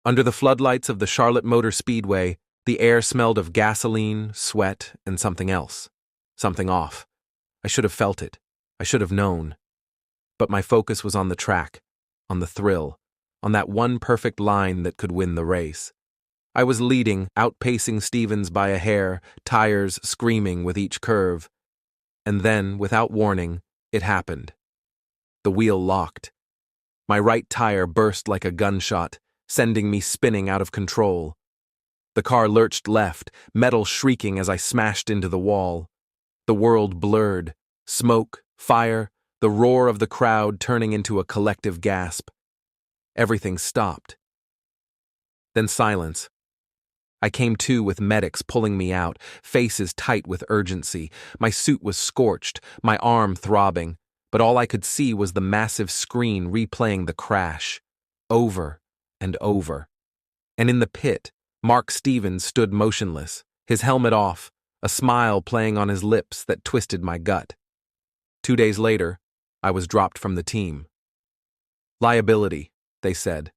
Under the floodlights of the Charlotte Motor Speedway, the air smelled of gasoline, sweat, and something else. Something off. I should have felt it. I should have known. But my focus was on the track, on the thrill, on that one perfect line that could win the race. I was leading, outpacing Stevens by a hair, tires screaming with each curve. And then, without warning, it happened. The wheel locked. My right tire burst like a gunshot, sending me spinning out of control. The car lurched left, metal shrieking as I smashed into the wall. The world blurred. Smoke, fire, the roar of the crowd turning into a collective gasp. Everything stopped. Then silence. I came to with medics pulling me out, faces tight with urgency. My suit was scorched, my arm throbbing, but all I could see was the massive screen replaying the crash, over and over. And in the pit, Mark Stevens stood motionless, his helmet off, a smile playing on his lips that twisted my gut. 2 days later, I was dropped from the team. Liability, they said.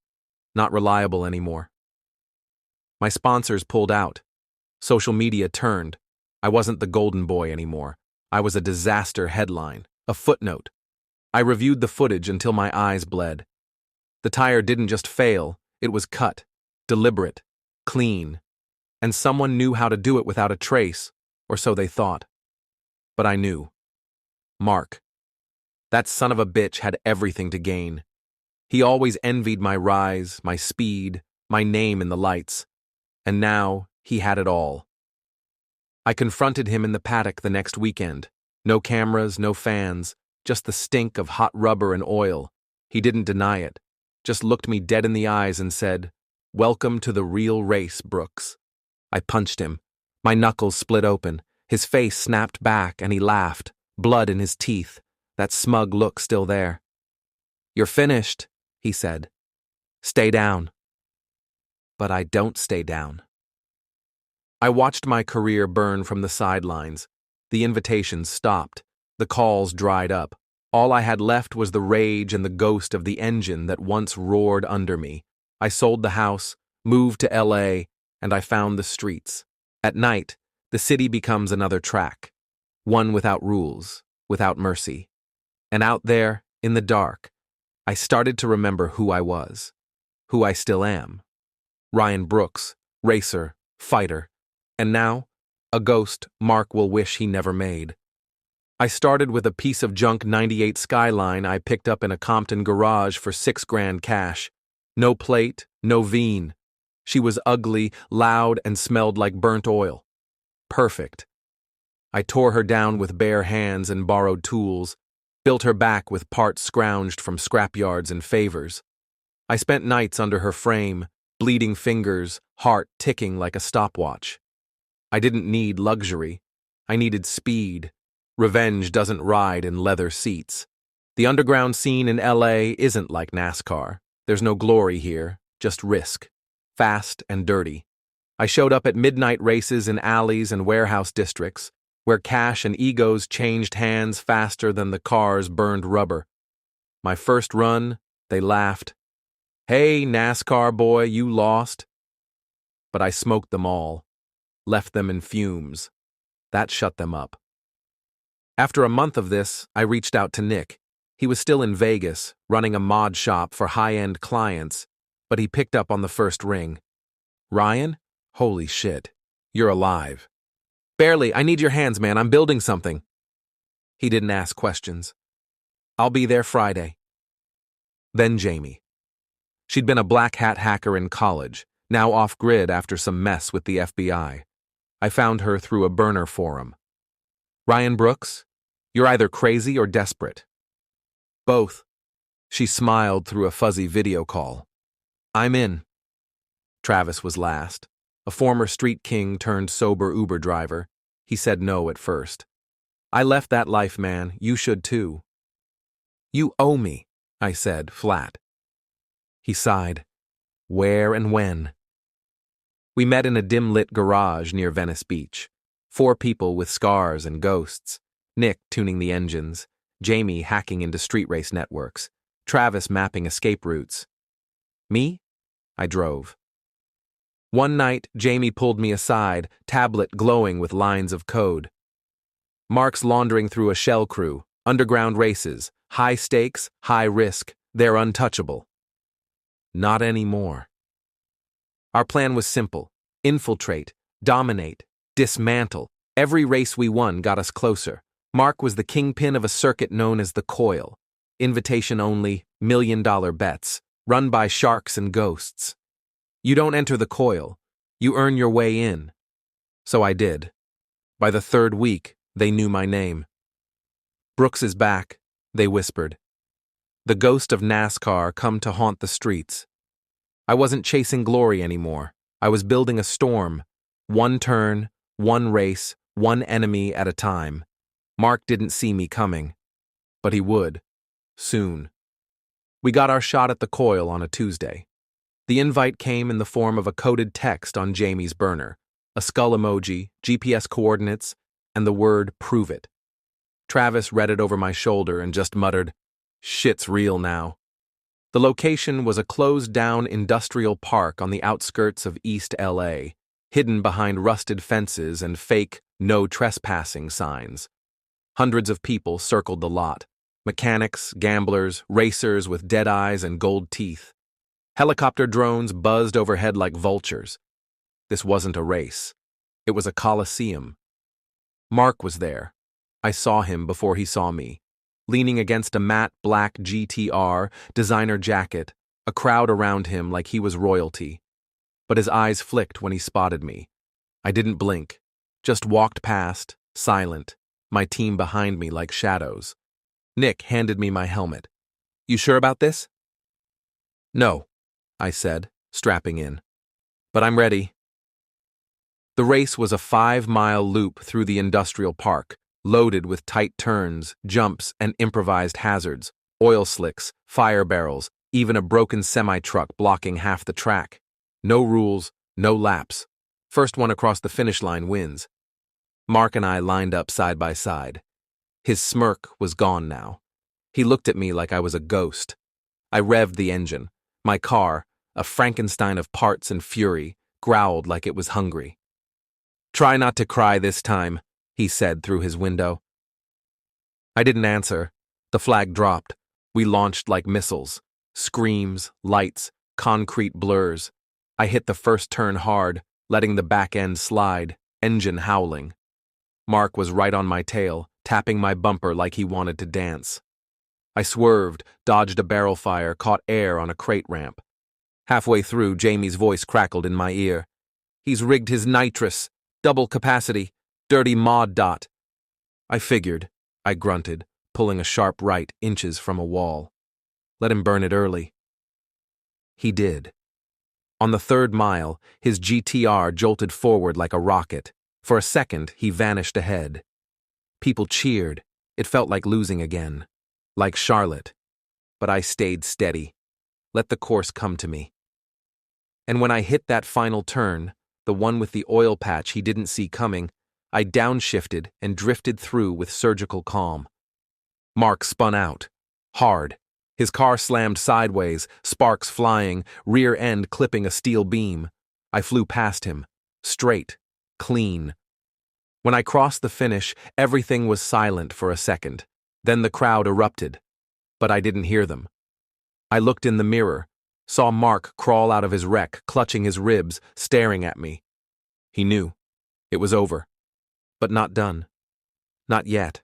Not reliable anymore. My sponsors pulled out. Social media turned. I wasn't the golden boy anymore. I was a disaster headline, a footnote. I reviewed the footage until my eyes bled. The tire didn't just fail, it was cut, deliberate, clean. And someone knew how to do it without a trace, or so they thought. But I knew. Mark. That son of a bitch had everything to gain. He always envied my rise, my speed, my name in the lights. And now, he had it all. I confronted him in the paddock the next weekend. No cameras, no fans, just the stink of hot rubber and oil. He didn't deny it, just looked me dead in the eyes and said, "Welcome to the real race, Brooks." I punched him. My knuckles split open. His face snapped back and he laughed, blood in his teeth, that smug look still there. "You're finished," he said. "Stay down." But I don't stay down. I watched my career burn from the sidelines. The invitations stopped. The calls dried up. All I had left was the rage and the ghost of the engine that once roared under me. I sold the house, moved to LA, and I found the streets. At night, the city becomes another track. One without rules, without mercy. And out there, in the dark, I started to remember who I was. Who I still am. Ryan Brooks, racer, fighter, and now, a ghost Mark will wish he never made. I started with a piece of junk '98 Skyline I picked up in a Compton garage for $6,000 cash. No plate, no veen. She was ugly, loud, and smelled like burnt oil. Perfect. I tore her down with bare hands and borrowed tools, built her back with parts scrounged from scrapyards and favors. I spent nights under her frame, bleeding fingers, heart ticking like a stopwatch. I didn't need luxury. I needed speed. Revenge doesn't ride in leather seats. The underground scene in LA isn't like NASCAR. There's no glory here, just risk. Fast and dirty. I showed up at midnight races in alleys and warehouse districts, where cash and egos changed hands faster than the cars burned rubber. My first run, they laughed. "Hey, NASCAR boy, you lost." But I smoked them all, left them in fumes. That shut them up. After a month of this, I reached out to Nick. He was still in Vegas, running a mod shop for high-end clients, but he picked up on the first ring. "Ryan? Holy shit. You're alive." "Barely. I need your hands, man. I'm building something." He didn't ask questions. "I'll be there Friday." Then Jamie. She'd been a black hat hacker in college, now off-grid after some mess with the FBI. I found her through a burner forum. "Ryan Brooks? You're either crazy or desperate." "Both." She smiled through a fuzzy video call. "I'm in." Travis was last. A former street king turned sober Uber driver. He said no at first. "I left that life, man. You should too." "You owe me," I said, flat. He sighed. "Where and when?" We met in a dim-lit garage near Venice Beach. 4 people with scars and ghosts. Nick tuning the engines. Jamie hacking into street race networks. Travis mapping escape routes. "Me?" I drove. One night, Jamie pulled me aside, tablet glowing with lines of code. Mark's laundering through a shell crew, underground races, high stakes, high risk, they're untouchable. Not anymore. Our plan was simple: infiltrate, dominate, dismantle. Every race we won got us closer. Mark was the kingpin of a circuit known as the Coil. Invitation only, million-dollar bets, run by sharks and ghosts. You don't enter the Coil, you earn your way in. So I did. By the third week, they knew my name. Brooks is back, they whispered. The ghost of NASCAR come to haunt the streets. I wasn't chasing glory anymore. I was building a storm. One turn, one race, one enemy at a time. Mark didn't see me coming. But he would. Soon. We got our shot at the Coil on a Tuesday. The invite came in the form of a coded text on Jamie's burner, a skull emoji, GPS coordinates, and the word "prove it." Travis read it over my shoulder and just muttered, "Shit's real now." The location was a closed-down industrial park on the outskirts of East LA, hidden behind rusted fences and fake "no trespassing" signs. Hundreds of people circled the lot. Mechanics, gamblers, racers with dead eyes and gold teeth. Helicopter drones buzzed overhead like vultures. This wasn't a race. It was a coliseum. Mark was there. I saw him before he saw me, leaning against a matte black GTR, designer jacket, a crowd around him like he was royalty. But his eyes flicked when he spotted me. I didn't blink, just walked past, silent, my team behind me like shadows. Nick handed me my helmet. "You sure about this?" "No," I said, strapping in. "But I'm ready." The race was a 5-mile loop through the industrial park, loaded with tight turns, jumps, and improvised hazards, oil slicks, fire barrels, even a broken semi-truck blocking half the track. No rules, no laps. First one across the finish line wins. Mark and I lined up side by side. His smirk was gone now. He looked at me like I was a ghost. I revved the engine. My car, a Frankenstein of parts and fury, growled like it was hungry. "Try not to cry this time," he said through his window. I didn't answer. The flag dropped. We launched like missiles. Screams, lights, concrete blurs. I hit the first turn hard, letting the back end slide, engine howling. Mark was right on my tail, tapping my bumper like he wanted to dance. I swerved, dodged a barrel fire, caught air on a crate ramp. Halfway through, Jamie's voice crackled in my ear. "He's rigged his nitrous. Double capacity. Dirty mod dot." "I figured," I grunted, pulling a sharp right inches from a wall. "Let him burn it early." He did. On the third mile, his GTR jolted forward like a rocket. For a second, he vanished ahead. People cheered. It felt like losing again. Like Charlotte. But I stayed steady. Let the course come to me. And when I hit that final turn, the one with the oil patch he didn't see coming, I downshifted and drifted through with surgical calm. Mark spun out. Hard. His car slammed sideways, sparks flying, rear end clipping a steel beam. I flew past him. Straight. Clean. When I crossed the finish, everything was silent for a second. Then the crowd erupted. But I didn't hear them. I looked in the mirror, saw Mark crawl out of his wreck, clutching his ribs, staring at me. He knew. It was over. But not done. Not yet.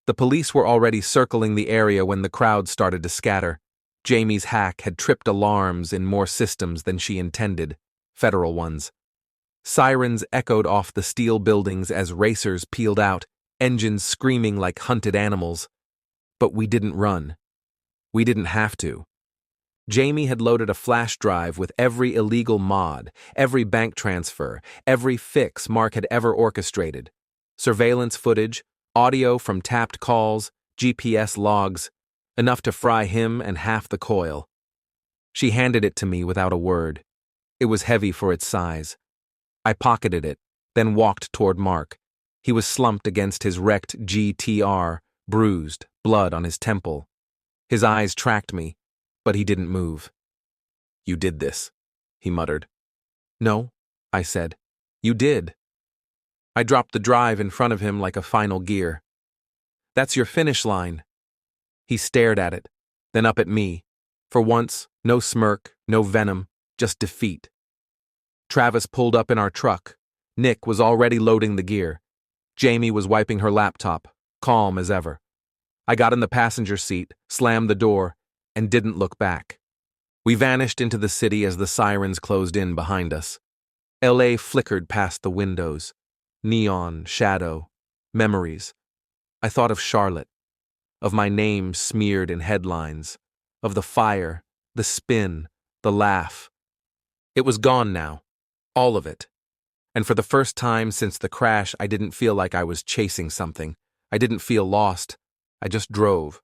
The police were already circling the area when the crowd started to scatter. Jamie's hack had tripped alarms in more systems than she intended, federal ones. Sirens echoed off the steel buildings as racers peeled out, engines screaming like hunted animals. But we didn't run. We didn't have to. Jamie had loaded a flash drive with every illegal mod, every bank transfer, every fix Mark had ever orchestrated. Surveillance footage, audio from tapped calls, GPS logs, enough to fry him and half the Coil. She handed it to me without a word. It was heavy for its size. I pocketed it, then walked toward Mark. He was slumped against his wrecked GTR, bruised, blood on his temple. His eyes tracked me, but he didn't move. "You did this," he muttered. No, I said. You did. I dropped the drive in front of him like a final gear. That's your finish line. He stared at it, then up at me. For once, no smirk, no venom, just defeat. Travis pulled up in our truck. Nick was already loading the gear. Jamie was wiping her laptop, calm as ever. I got in the passenger seat, slammed the door, and didn't look back. We vanished into the city as the sirens closed in behind us. LA flickered past the windows. Neon, shadow, memories. I thought of Charlotte, of my name smeared in headlines, of the fire, the spin, the laugh. It was gone now, all of it. And for the first time since the crash, I didn't feel like I was chasing something. I didn't feel lost. I just drove.